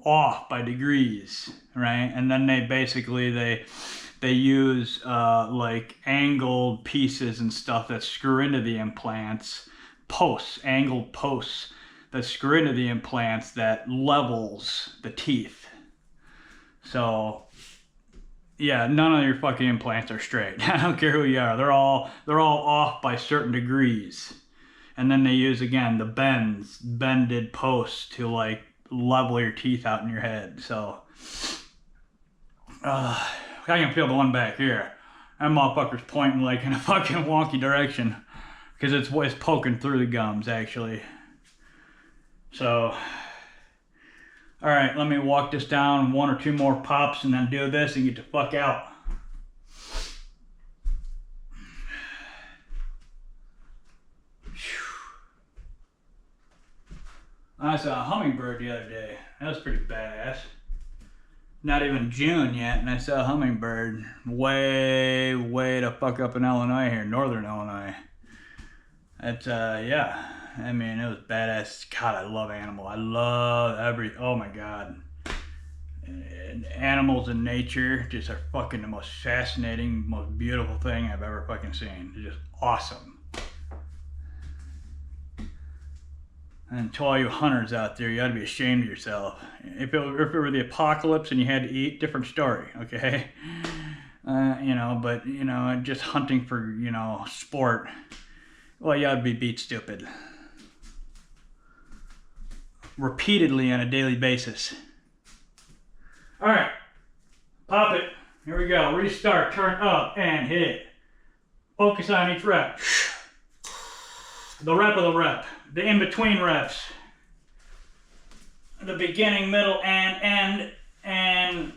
off by degrees, right? And then they use like angled pieces and stuff that screw into the implants, angled posts that screw into the implants that levels the teeth. So yeah, none of your fucking implants are straight. I don't care who you are. They're all off by certain degrees. And then they use, again, the bended posts to, like, level your teeth out in your head. So I can feel the one back here. That motherfucker's pointing, like, in a fucking wonky direction, because it's poking through the gums, actually. So, all right, let me walk this down 1 or 2 more pops and then do this and get the fuck out. I saw a hummingbird the other day. That was pretty badass. Not even June yet, and I saw a hummingbird way the fuck up in Illinois here, northern Illinois. It's, yeah. I mean, it was badass. God, I love animals. I love oh my God. And animals in nature just are fucking the most fascinating, most beautiful thing I've ever fucking seen. They're just awesome. And to all you hunters out there, you ought to be ashamed of yourself. If it were the apocalypse and you had to eat, different story, okay? But, just hunting for, sport, well, you ought to be beat stupid. Repeatedly on a daily basis. All right, pop it. Here we go. Restart, turn up, and hit it. Focus on each rep. The rep of the rep. The in-between reps. The beginning, middle, and end, and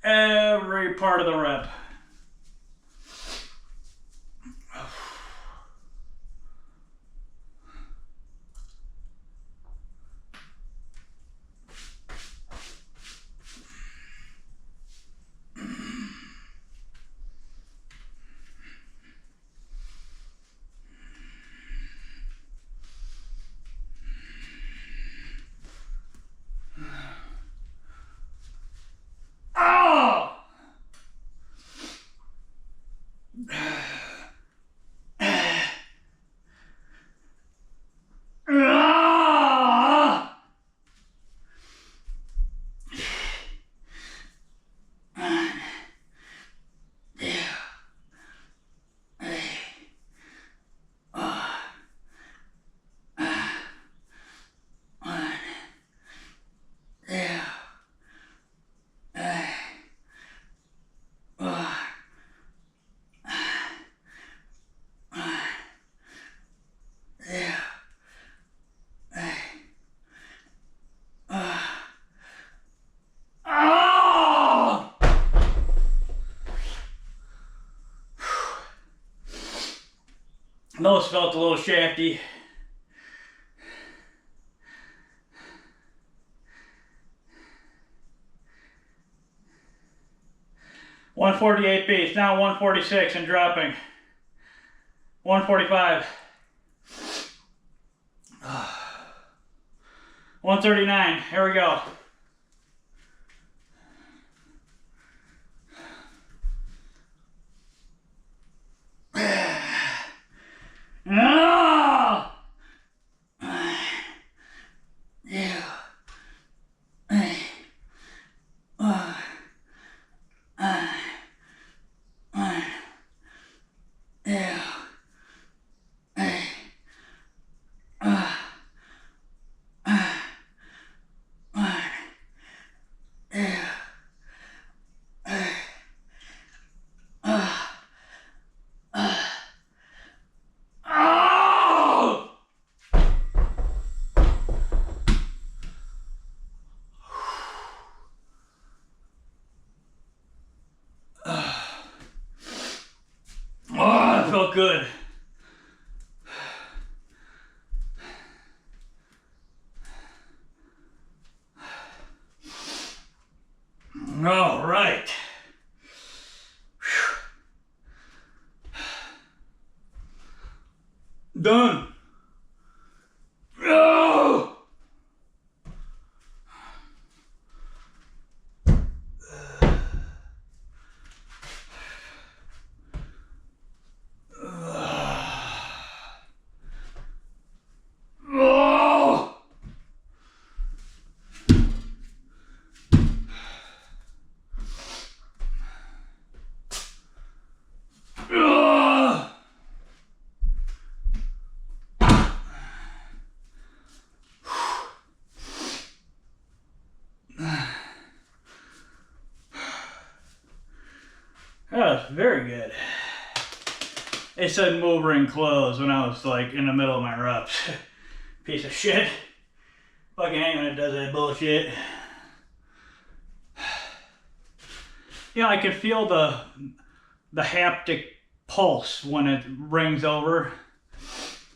every part of the rep. Those felt a little shafty. $148 beats, now 146 and dropping. 145. 139, here we go. Felt good. All right. Done. Oh! That was very good. It said move ring close when I was like in the middle of my reps. Piece of shit. Fucking hate when it does that bullshit. You know, I could feel the haptic pulse when it rings over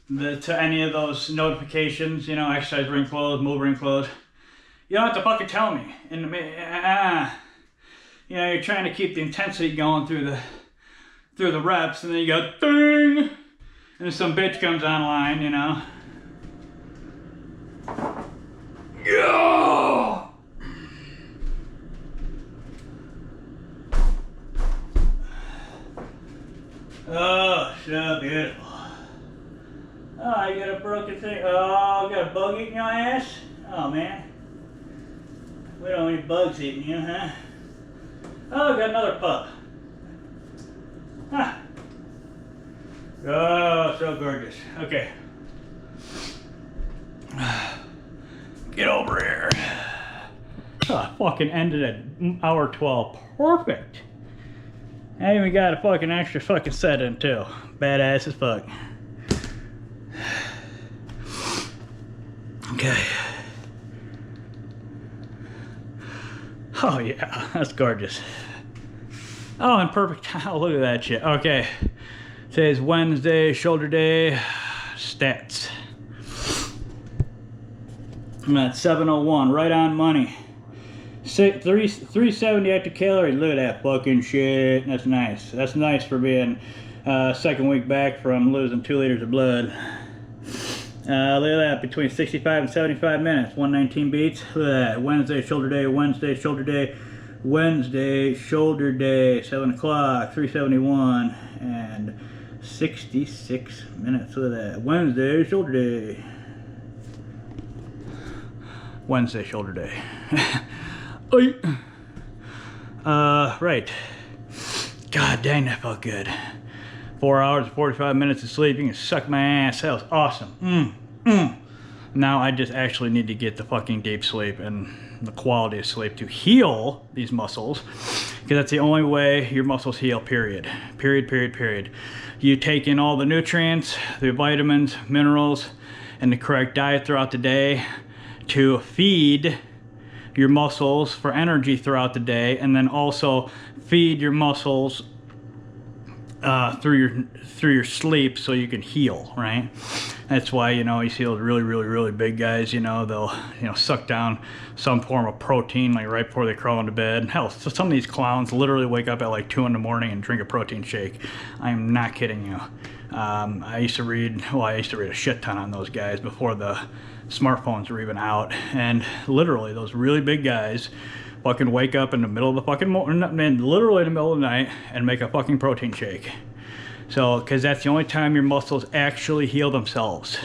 to any of those notifications, you know, exercise ring close, move ring close. You don't have to fucking tell me. You know, you're trying to keep the intensity going through the reps, and then you go ding, and then some bitch comes online, you know. Yeah. Oh, so beautiful. Oh, you got a broken thing. Oh, you got a bug eating your ass? Oh, man. We don't need bugs eating you, huh? Oh, got another pup. Huh. Oh, so gorgeous. Okay. Get over here. Oh, I fucking ended at hour 12. Perfect. I even got a fucking extra fucking set in too. Badass as fuck. Okay. Oh yeah, that's gorgeous. Oh, and perfect. Oh, look at that shit. Okay. Today's Wednesday, shoulder day, stats. I'm at 701, right on money. 370 active calories. Look at that fucking shit. That's nice. That's nice for being second week back from losing 2 liters of blood. Look at that, between 65 and 75 minutes, 119 beats. Look at that, Wednesday, shoulder day, Wednesday, shoulder day, Wednesday, shoulder day, 7 o'clock, 371, and 66 minutes. Look at that, Wednesday, shoulder day. Wednesday, shoulder day. Right. God dang, that felt good. 4 hours and 45 minutes of sleep. You can suck my ass. That was awesome. Now I just actually need to get the fucking deep sleep and the quality of sleep to heal these muscles, because that's the only way your muscles heal, period. Period. You take in all the nutrients, the vitamins, minerals, and the correct diet throughout the day to feed your muscles for energy throughout the day, and then also feed your muscles through your sleep so you can heal, right? That's why, you know, you see those really big guys, you know, they'll, you know, suck down some form of protein like right before they crawl into bed. Hell, so some of these clowns literally wake up at like 2 in the morning and drink a protein shake. I am not kidding you. I used to read a shit ton on those guys before the smartphones were even out, and literally those really big guys fucking wake up in the middle of the fucking morning, literally in the middle of the night, and make a fucking protein shake. So, because that's the only time your muscles actually heal themselves.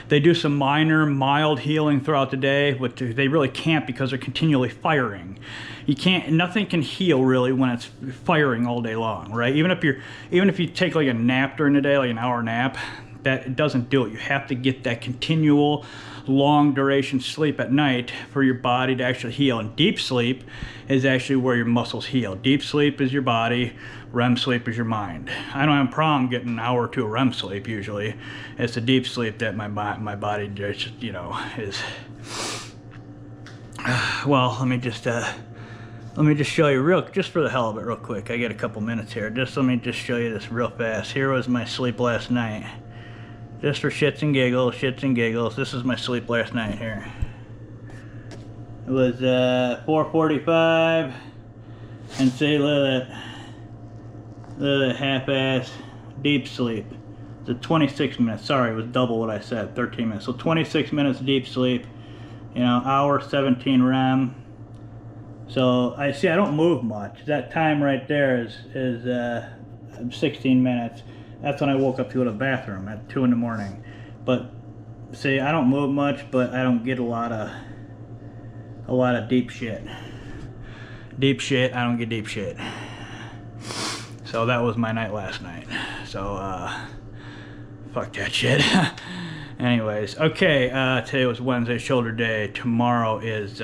They do some minor, mild healing throughout the day, but they really can't because they're continually firing. You can't, nothing can heal really when it's firing all day long, right? Even if you take like a nap during the day, like an hour nap, that it doesn't do it. You have to get that continual long duration sleep at night for your body to actually heal. And deep sleep is actually where your muscles heal. Deep sleep is your body, REM sleep is your mind. I don't have a problem getting an hour or two of REM sleep usually. It's the deep sleep that my body just, you know, is. Well, let me just show you just for the hell of it real quick. I get a couple minutes here. Let me just show you this real fast. Here was my sleep last night. Just for shits and giggles. This is my sleep last night here. It was 4:45, and say look at that half-ass deep sleep. It's 26 minutes. Sorry, it was double what I said. 13 minutes. So 26 minutes deep sleep. You know, hour 17 REM. So I don't move much. That time right there is 16 minutes. That's when I woke up to go to the bathroom at 2 in the morning. But see, I don't move much, but I don't get a lot of deep shit. I don't get deep shit. So that was my night last night. So fuck that shit. Anyways, okay, today was Wednesday, shoulder day. Tomorrow is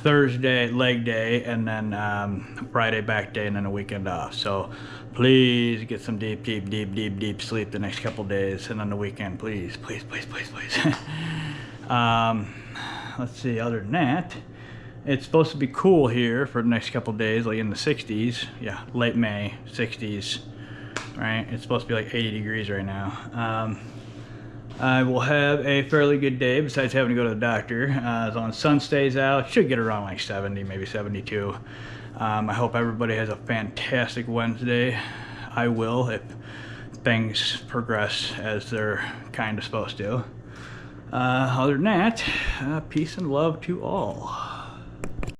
Thursday, leg day, and then Friday, back day, and then a weekend off. So please get some deep sleep the next couple days, and then the weekend, please. Let's see, other than that, it's supposed to be cool here for the next couple days, like in the 60s. Yeah, late May, 60s, right? It's supposed to be like 80 degrees right now. I will have a fairly good day besides having to go to the doctor. As long as sun stays out, should get around like 70, maybe 72. I hope everybody has a fantastic Wednesday. I will, if things progress as they're kind of supposed to. Other than that, peace and love to all.